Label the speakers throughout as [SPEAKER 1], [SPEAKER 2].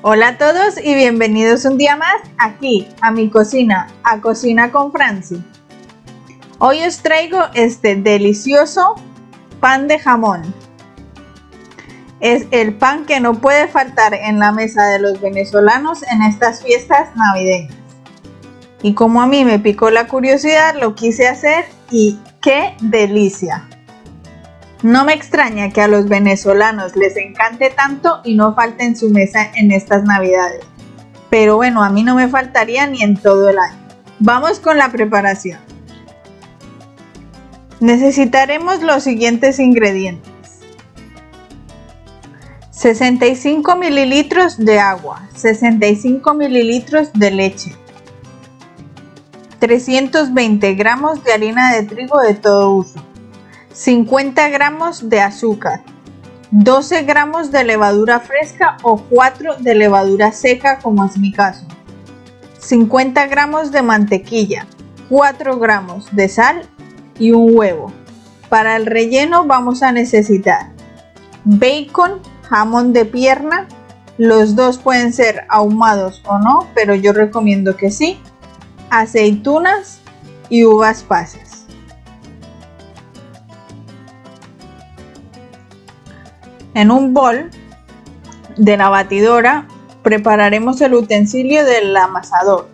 [SPEAKER 1] Hola a todos y bienvenidos un día más aquí a mi cocina, a Cocina con Franci. Hoy os traigo este delicioso pan de jamón. Es el pan que no puede faltar en la mesa de los venezolanos en estas fiestas navideñas. Y como a mí me picó la curiosidad, lo quise hacer y ¡qué delicia! No me extraña que a los venezolanos les encante tanto y no falte en su mesa en estas navidades. Pero bueno, a mí no me faltaría ni en todo el año. Vamos con la preparación. Necesitaremos los siguientes ingredientes. 65 mililitros de agua, 65 mililitros de leche, 320 gramos de harina de trigo de todo uso, 50 gramos de azúcar, 12 gramos de levadura fresca o 4 de levadura seca como es mi caso, 50 gramos de mantequilla, 4 gramos de sal y un huevo. Para el relleno vamos a necesitar bacon, jamón de pierna, los dos pueden ser ahumados o no, pero yo recomiendo que sí, aceitunas y uvas pasas. En un bol de la batidora prepararemos el utensilio del amasador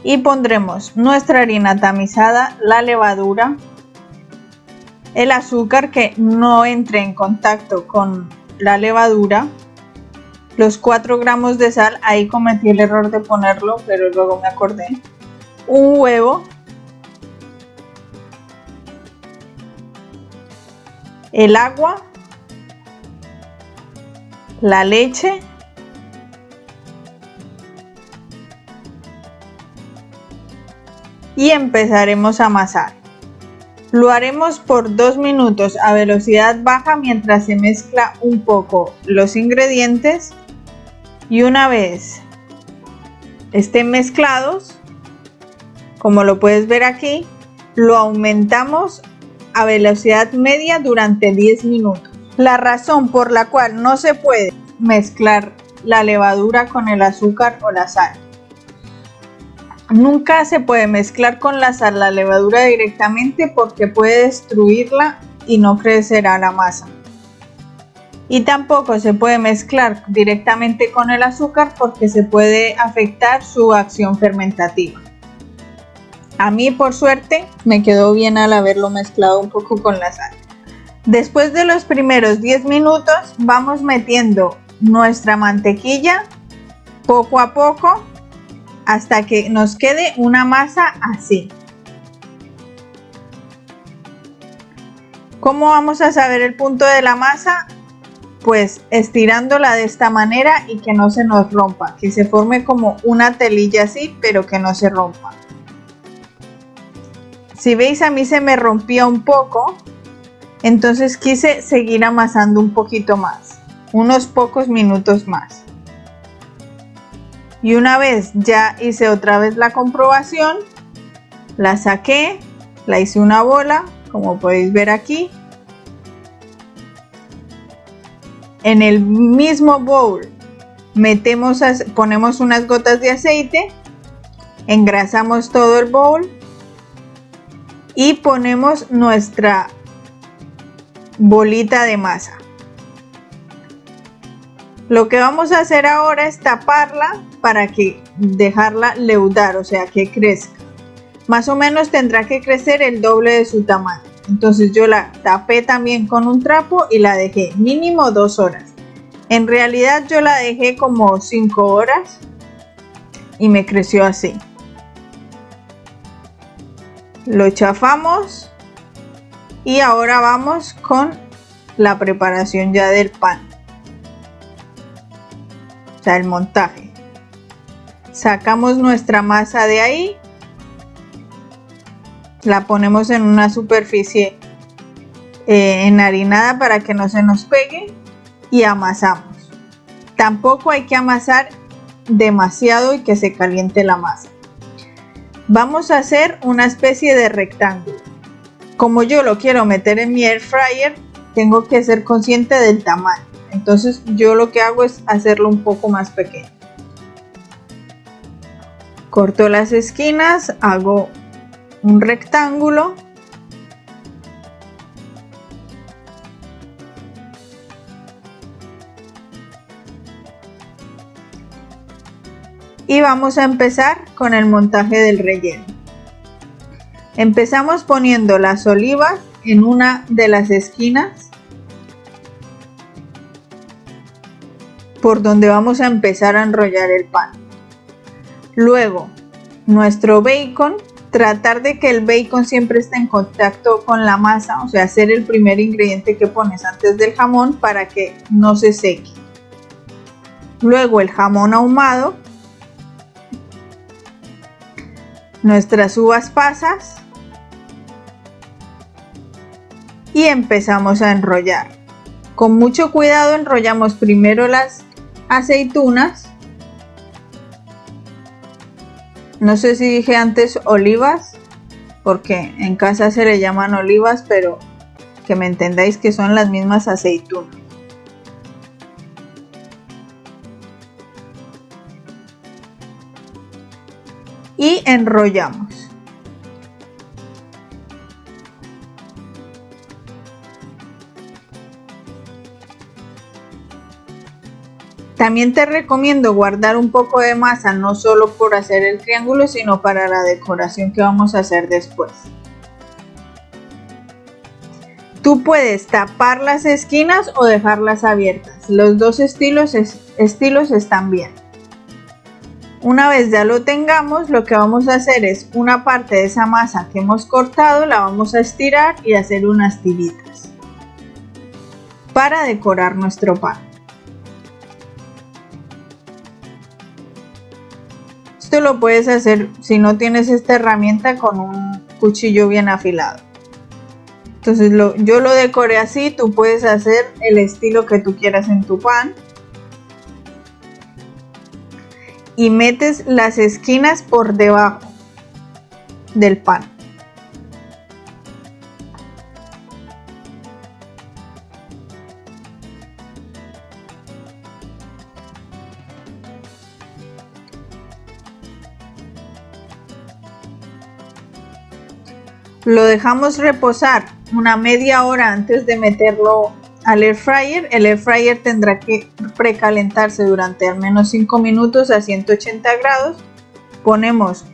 [SPEAKER 1] y pondremos nuestra harina tamizada, la levadura, el azúcar que no entre en contacto con la levadura, los 4 gramos de sal, ahí cometí el error de ponerlo, pero luego me acordé, un huevo, el agua, la leche y empezaremos a amasar. Lo haremos por 2 minutos a velocidad baja mientras se mezcla un poco los ingredientes y una vez estén mezclados, como lo puedes ver aquí, lo aumentamos a velocidad media durante 10 minutos. La razón por la cual no se puede mezclar la levadura con el azúcar o la sal. Nunca se puede mezclar con la sal la levadura directamente porque puede destruirla y no crecerá la masa. Y tampoco se puede mezclar directamente con el azúcar porque se puede afectar su acción fermentativa. A mí, por suerte, me quedó bien al haberlo mezclado un poco con la sal. Después de los primeros 10 minutos vamos metiendo nuestra mantequilla poco a poco hasta que nos quede una masa así. ¿Cómo vamos a saber el punto de la masa? Pues estirándola de esta manera y que no se nos rompa, que se forme como una telilla así, pero que no se rompa. Si veis, a mí se me rompía un poco, entonces quise seguir amasando un poquito más, unos pocos minutos más. Y una vez ya hice otra vez la comprobación, la saqué, la hice una bola, como podéis ver aquí. En el mismo bowl ponemos unas gotas de aceite, engrasamos todo el bowl y ponemos nuestra bolita de masa. Lo que vamos a hacer ahora es taparla para que dejarla leudar, o sea que crezca. Más o menos tendrá que crecer el doble de su tamaño. Entonces yo la tapé también con un trapo y la dejé mínimo 2 horas. En realidad yo la dejé como 5 horas y me creció así. Lo chafamos y ahora vamos con la preparación ya del pan. O sea, el montaje. Sacamos nuestra masa de ahí, la ponemos en una superficie enharinada para que no se nos pegue y amasamos. Tampoco hay que amasar demasiado y que se caliente la masa. Vamos a hacer una especie de rectángulo. Como yo lo quiero meter en mi air fryer, tengo que ser consciente del tamaño. Entonces yo lo que hago es hacerlo un poco más pequeño. Corto las esquinas, hago un rectángulo y vamos a empezar con el montaje del relleno. Empezamos poniendo las olivas en una de las esquinas por donde vamos a empezar a enrollar el pan. Luego, nuestro bacon, tratar de que el bacon siempre esté en contacto con la masa, o sea, ser el primer ingrediente que pones antes del jamón para que no se seque. Luego el jamón ahumado, nuestras uvas pasas y empezamos a enrollar. Con mucho cuidado enrollamos primero las aceitunas. No sé si dije antes olivas, porque en casa se le llaman olivas, pero que me entendáis que son las mismas aceitunas. Y enrollamos. También te recomiendo guardar un poco de masa, no solo por hacer el triángulo, sino para la decoración que vamos a hacer después. Tú puedes tapar las esquinas o dejarlas abiertas. Los dos estilos están bien. Una vez ya lo tengamos, lo que vamos a hacer es una parte de esa masa que hemos cortado, la vamos a estirar y hacer unas tiritas para decorar nuestro pan. Esto lo puedes hacer si no tienes esta herramienta con un cuchillo bien afilado. Entonces yo lo decoré así, tú puedes hacer el estilo que tú quieras en tu pan. Y metes las esquinas por debajo del pan. Lo dejamos reposar una media hora antes de meterlo al air fryer. El air fryer tendrá que precalentarse durante al menos 5 minutos a 180 grados. Ponemos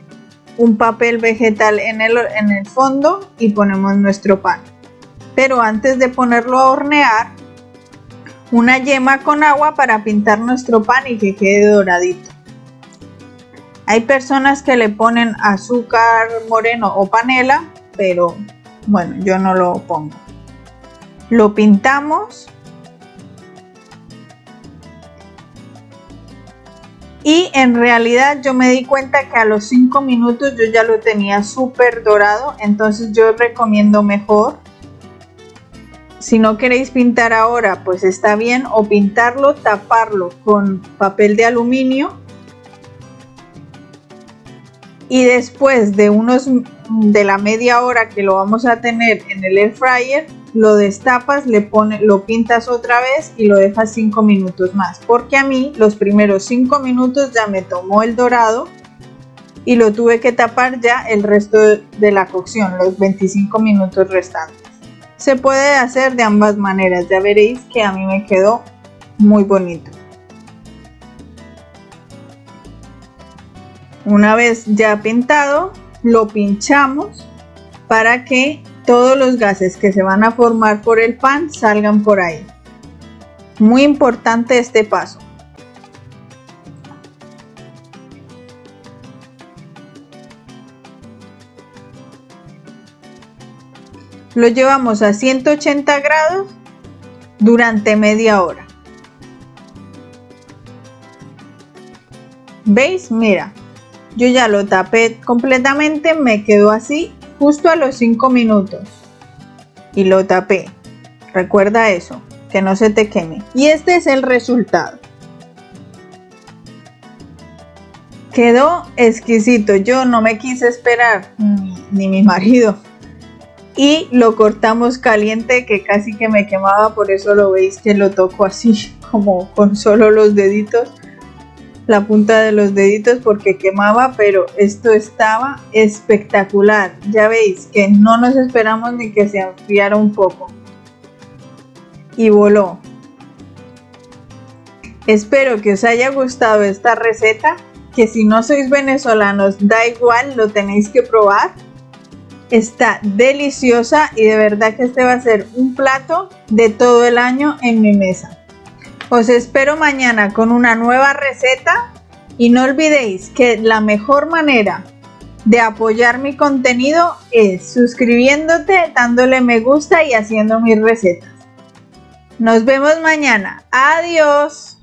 [SPEAKER 1] un papel vegetal en el fondo y ponemos nuestro pan. Pero antes de ponerlo a hornear, una yema con agua para pintar nuestro pan y que quede doradito. Hay personas que le ponen azúcar moreno o panela, pero bueno, yo no lo pongo. Lo pintamos y en realidad yo me di cuenta que a los 5 minutos yo ya lo tenía súper dorado, entonces yo recomiendo mejor, si no queréis pintar ahora pues está bien, o pintarlo, taparlo con papel de aluminio y después de la media hora que lo vamos a tener en el air fryer, lo destapas, lo pintas otra vez y lo dejas 5 minutos más, porque a mí los primeros 5 minutos ya me tomó el dorado y lo tuve que tapar ya el resto de la cocción, los 25 minutos restantes. Se puede hacer de ambas maneras, ya veréis que a mí me quedó muy bonito. Una vez ya pintado, lo pinchamos para que todos los gases que se van a formar por el pan salgan por ahí. Muy importante este paso. Lo llevamos a 180 grados durante media hora. ¿Veis? Mira, yo ya lo tapé completamente, me quedó así justo a los 5 minutos y lo tapé. Recuerda eso, que no se te queme. Y este es el resultado. Quedó exquisito. Yo no me quise esperar, ni mi marido, y lo cortamos caliente, que casi que me quemaba, por eso lo veis que lo toco así como con solo los deditos, la punta de los deditos, porque quemaba, pero esto estaba espectacular. Ya veis que no nos esperamos ni que se enfriara un poco y voló. Espero que os haya gustado esta receta, que si no sois venezolanos da igual, lo tenéis que probar. Está deliciosa y de verdad que este va a ser un plato de todo el año en mi mesa. Os espero mañana con una nueva receta y no olvidéis que la mejor manera de apoyar mi contenido es suscribiéndote, dándole me gusta y haciendo mis recetas. Nos vemos mañana. Adiós.